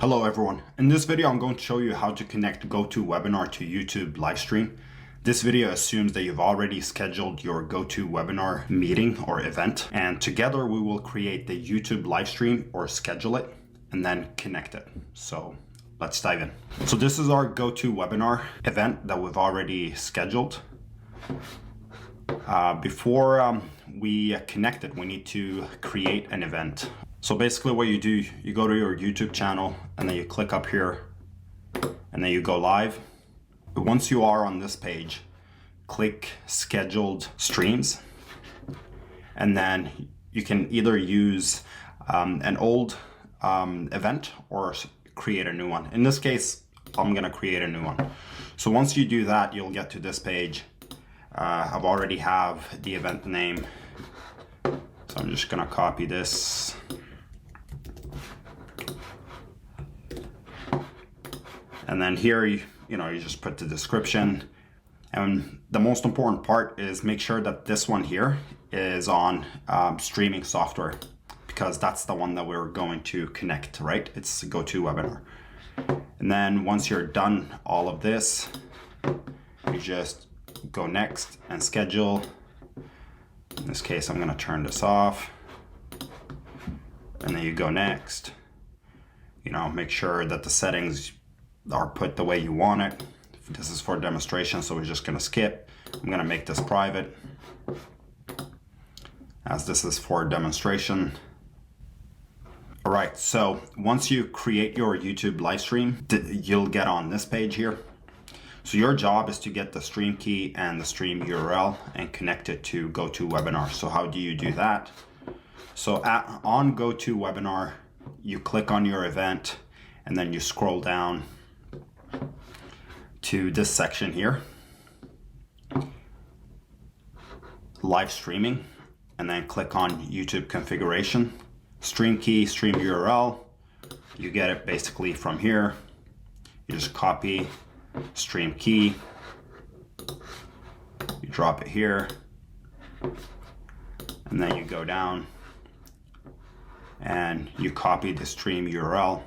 Hello everyone. In this video, I'm going to show you how to connect GoToWebinar to YouTube livestream. This video assumes that you've already scheduled your GoToWebinar meeting or event, and together we will create the YouTube livestream or schedule it and then connect it. So let's dive in. So this is our GoToWebinar event that we've already scheduled. Before we connect it, we need to create an event. So basically what you do, you go to your YouTube channel and then you click up here and then you go live. Once you are on this page, click scheduled streams, and then you can either use an old event or create a new one. In this case, I'm gonna create a new one. So once you do that, you'll get to this page. I've already have the event name. So I'm just gonna copy this. And then here, you just put the description. And the most important part is make sure that this one here is on streaming software, because that's the one that we're going to connect, right? It's GoToWebinar. And then once you're done all of this, you just go next and schedule. In this case, I'm gonna turn this off. And then you go next. Make sure that the settings are put the way you want it. This is for demonstration, so we're just gonna skip. I'm gonna make this private, as this is for demonstration. All right, so once you create your YouTube live stream, you'll get on this page here. So your job is to get the stream key and the stream URL and connect it to GoToWebinar. So how do you do that? So on GoToWebinar, you click on your event and then you scroll down to this section here, live streaming, and then click on YouTube configuration, stream key, stream URL. You get it basically from here. You just copy stream key, you drop it here, and then you go down and you copy the stream URL,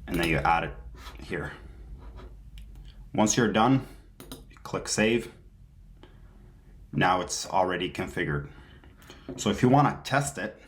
and then you add it here. Once you're done, you click save. Now it's already configured. So if you want to test it,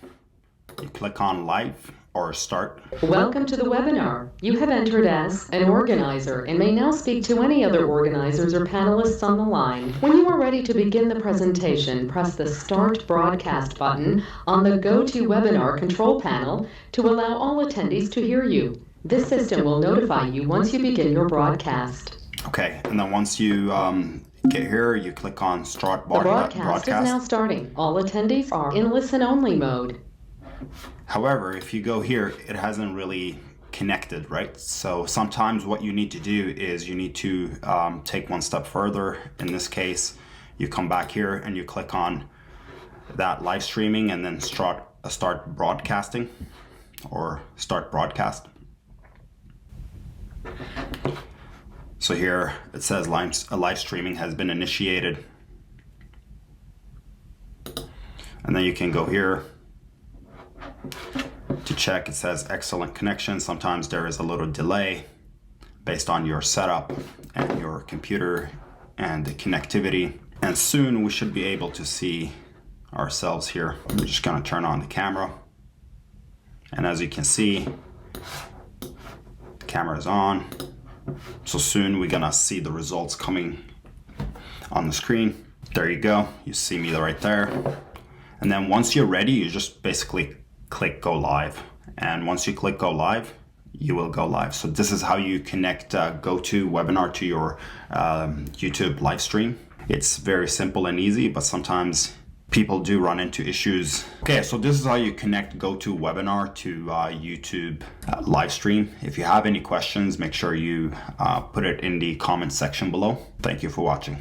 you click on live or start. Welcome to the webinar. You have entered as an organizer and may now speak to any other organizers or panelists on the line. When you are ready to begin the presentation, press the Start Broadcast button on the GoToWebinar control panel to allow all attendees to hear you. This system will notify you once you begin your broadcast. Okay, and then once you get here, you click on Start Broadcast. The broadcast is now starting. All attendees are in listen-only mode. However, if you go here, it hasn't really connected, right? So sometimes what you need to do is you need to take one step further. In this case, you come back here and you click on that live streaming and then start broadcasting or start broadcast. So here it says live streaming has been initiated. And then you can go here to check. It says excellent connection. Sometimes there is a little delay based on your setup and your computer and the connectivity. And soon we should be able to see ourselves here. I'm just gonna turn on the camera. And as you can see, the camera is on. So soon we're gonna see the results coming on the screen. There you go, you see me right there. And then once you're ready, you just basically click go live. And once you click go live, you will go live. So this is how you connect GoToWebinar to your YouTube live stream. It's very simple and easy, but sometimes people do run into issues. Okay, so this is how you connect GoToWebinar to YouTube live stream. If you have any questions, make sure you put it in the comment section below. Thank you for watching.